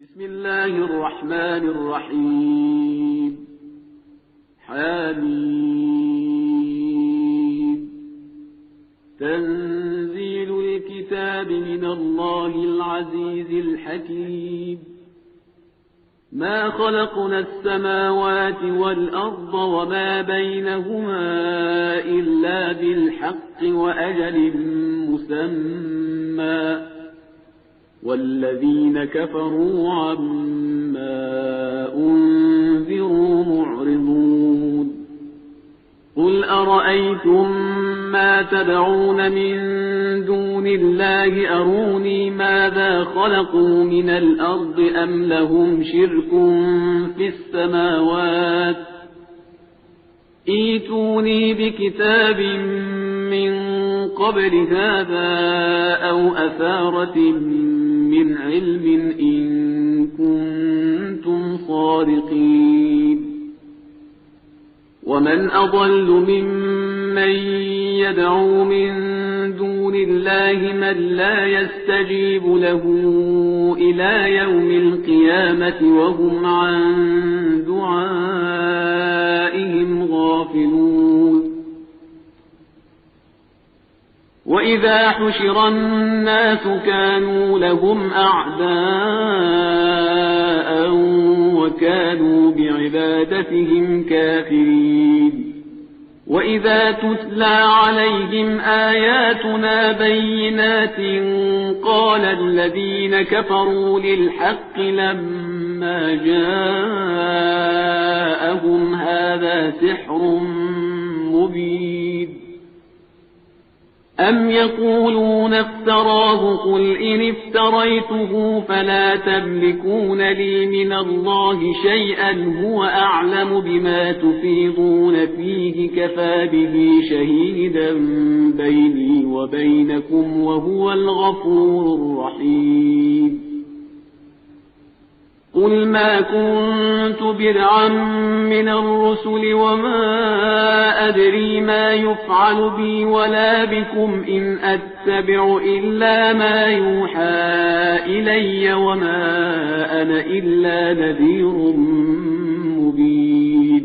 بسم الله الرحمن الرحيم. حميم. تنزيل الكتاب من الله العزيز الحكيم. ما خلقنا السماوات والأرض وما بينهما إلا بالحق وأجل مسمى، والذين كفروا عما أنذروا معرضون. قل أرأيتم ما تدعون من دون الله أروني ماذا خلقوا من الأرض أم لهم شرك في السماوات، ائتوني بكتاب من قبل هذا أو أثارة من علم إن كنتم صادقين. ومن أضل ممن يدعو من دون الله من لا يستجيب له إلى يوم القيامة وهم عن دعائهم غافلون. وإذا حشر الناس كانوا لهم أعداء وكانوا بعبادتهم كافرين. وإذا تتلى عليهم آياتنا بينات قال الذين كفروا للحق لما جاءهم هذا سحر مبين. أم يقولون افتراه قل إن افتريته فلا تملكون لي من الله شيئا هو أعلم بما تفيضون فيه كفى به شهيدا بيني وبينكم وهو الغفور الرحيم. قل ما كنت بدعا من الرسل وما أدري ما يفعل بي ولا بكم إن أتبع إلا ما يوحى إلي وما أنا إلا نذير مبين.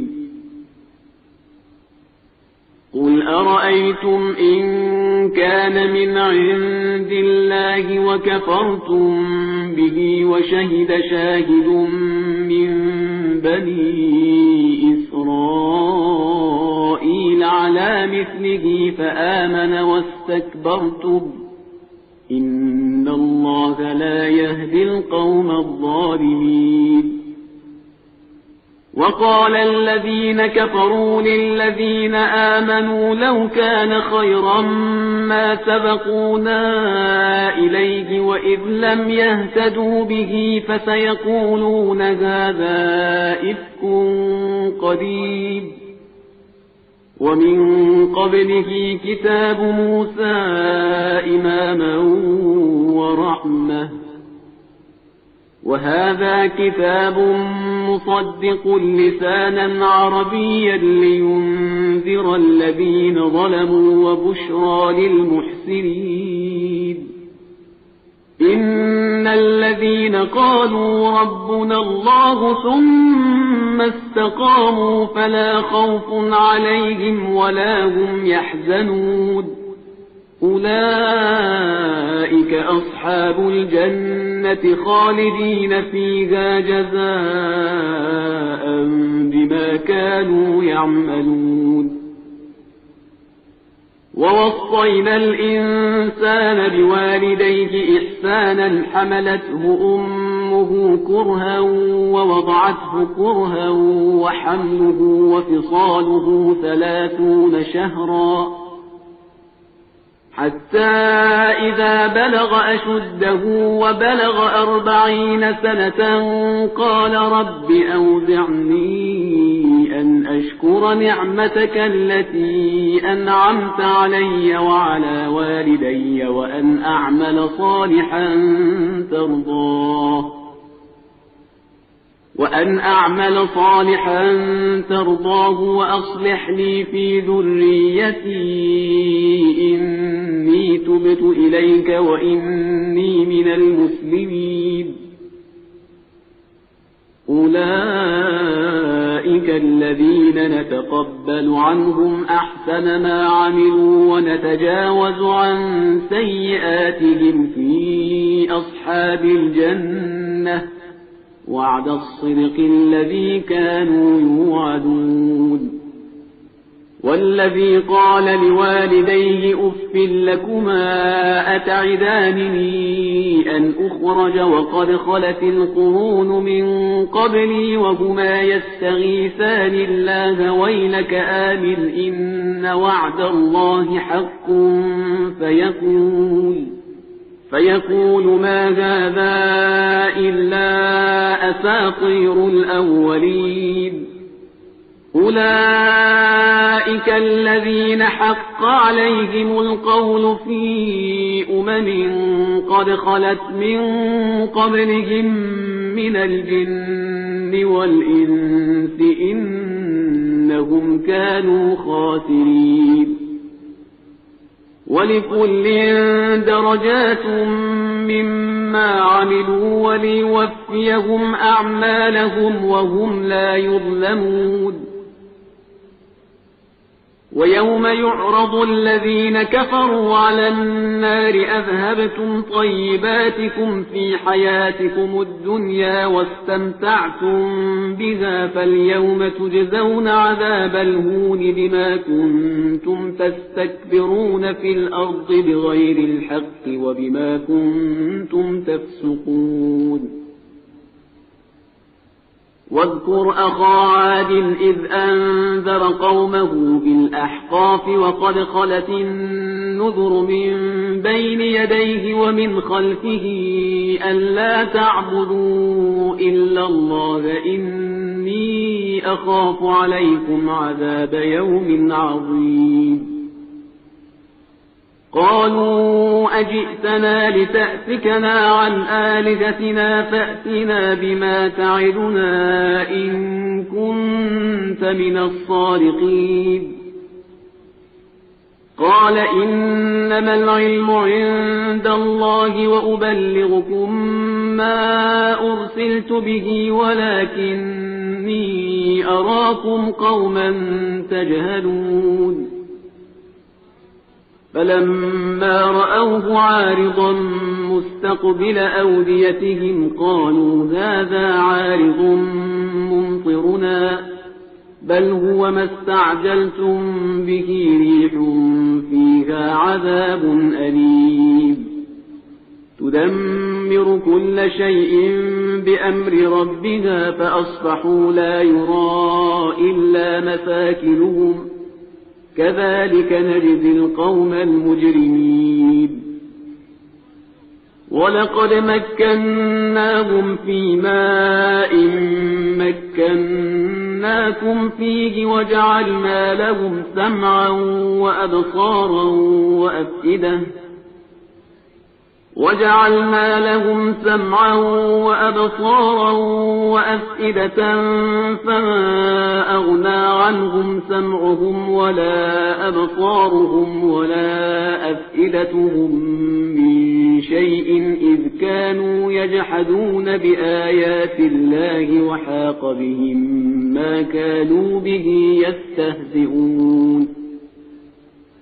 قل أرأيتم إن كان من عند الله وكفرتم به وشهد شاهد من بني إسرائيل على مثله فآمن واستكبرتم إن الله لا يهدي القوم الظالمين. وقال الذين كفروا للذين آمنوا لو كان خيرا ما سبقونا إليه وإذ لم يهتدوا به فسيقولون هذا إفك قديم. ومن قبله كتاب موسى إماما ورحمة وهذا كتاب مصدق لسانا عربيا لينذر الذين ظلموا وبشرى للمحسنين. إن الذين قالوا ربنا الله ثم استقاموا فلا خوف عليهم ولا هم يحزنون أولئك أصحاب الجنة خالدين فيها جزاء بما كانوا يعملون. ووصينا الإنسان بوالديه إحسانا حملته أمه كرها ووضعته كرها وحمله وفصاله 30 شهرا حتى إذا بلغ أشده وبلغ 40 سنة قال رب أوزعني أن أشكر نعمتك التي أنعمت علي وعلى والدي وأن أعمل صالحا ترضاه وأصلح لي في ذريتي إني تبت إليك وإني من المسلمين. أولئك الذين نتقبل عنهم أحسن ما عملوا ونتجاوز عن سيئاتهم في أصحاب الجنة وعد الصدق الذي كانوا يوعدون. والذي قال لوالديه أف لكما أتعدانني أن أخرج وقد خلت القرون من قبلي وهما يستغيثان الله ويلك آمن إن وعد الله حق فيقول ما هذا إلا أساطير الأولين. أولئك الذين حق عليهم القول في قد خلت من قبلهم من الجن والإنس إنهم كانوا خاسرين. ولكل درجات مما عملوا وليوفيهم أعمالهم وهم لا يظلمون. ويوم يعرض الذين كفروا على النار أذهبتم طيباتكم في حياتكم الدنيا واستمتعتم بها فاليوم تجزون عذاب الهون بما كنتم تستكبرون في الأرض بغير الحق وبما كنتم تفسقون. واذكر أخا عاد إذ أنذر قومه بالأحقاف وقد خلت النذر من بين يديه ومن خلفه ألا تعبدوا إلا الله إني أخاف عليكم عذاب يوم عظيم. قالوا أجئتنا لتأفكنا عن آلهتنا فأتنا بما تعدنا إن كنت من الصادقين. قال إنما العلم عند الله وأبلغكم ما أرسلت به ولكني أراكم قوما تجهلون. فلما رأوه عارضا مستقبل أوديتهم قالوا هذا عارض ممطرنا بل هو ما استعجلتم به ريح فيها عذاب أليم تدمر كل شيء بأمر ربها فأصبحوا لا يرى إلا مساكنهم كذلك نجزي القوم المجرمين. ولقد مكناهم في ماء مكناكم فيه وجعلنا لهم سمعا وأبصارا وأفئدة فما أغنى عنهم سمعهم ولا أبصارهم ولا أفئدتهم من شيء إذ كانوا يجحدون بآيات الله وحاق بهم ما كانوا به يستهزئون.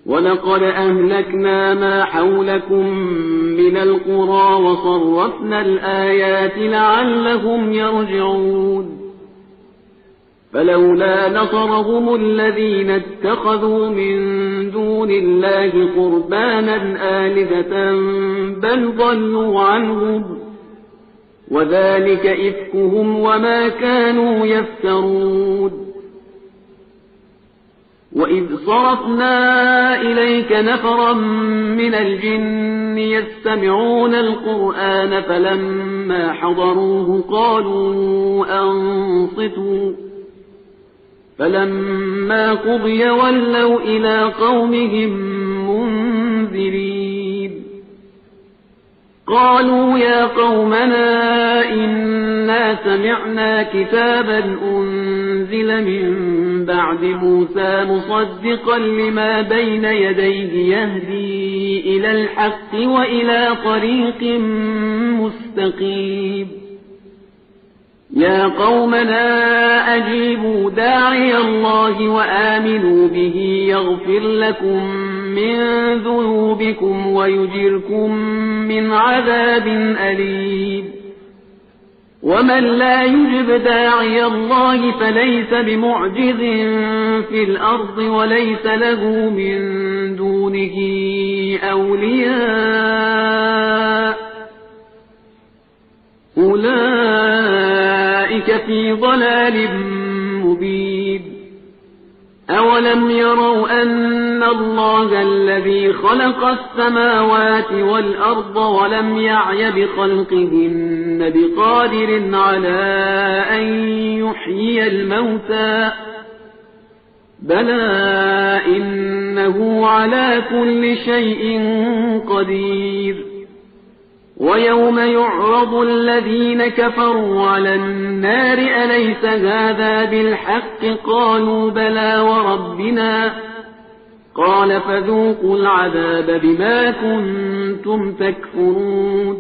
ولقد أهلكنا ما حولكم من القرى وصرفنا الآيات لعلهم يرجعون. فلولا نصرهم الذين اتخذوا من دون الله قربانا آلهة بل ضلوا عنهم وذلك إفكهم وما كانوا يفترون. وإذ صرفنا إليك نفرا من الجن يستمعون القرآن فلما حضروه قالوا أنصتوا فلما قضي ولوا إلى قومهم منذرين. قالوا يا قومنا إنا سمعنا كتابا أنزل من بعد موسى مصدقا لما بين يديه يهدي إلى الحق وإلى طريق مستقيم يا قومنا أجيبوا داعي الله وآمنوا به يغفر لكم من ذنوبكم ويجركم من عذاب أليم ومن لا يجب داعي الله فليس بمعجز في الأرض وليس له من دونه أولياء أولئك في ضلال مبين أولم يروا أن الله الذي خلق السماوات والأرض ولم يعي بخلقهن بقادر على أن يحيي الموتى بلى إنه على كل شيء قدير ويوم يعرض الذين كفروا على النار أليس هذا بالحق قالوا بلى وربنا قال فذوقوا العذاب بما كنتم تكفرون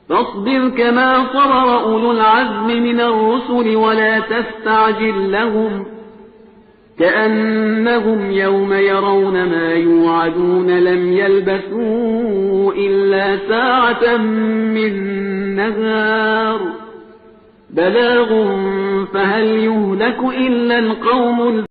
فاصبر كما صبر أولو العزم من الرسل ولا تستعجل لهم كأنهم يوم يرون ما يوعدون لم يلبثوا إلا ساعة من نهار بلاغ فهل يهلك إلا القوم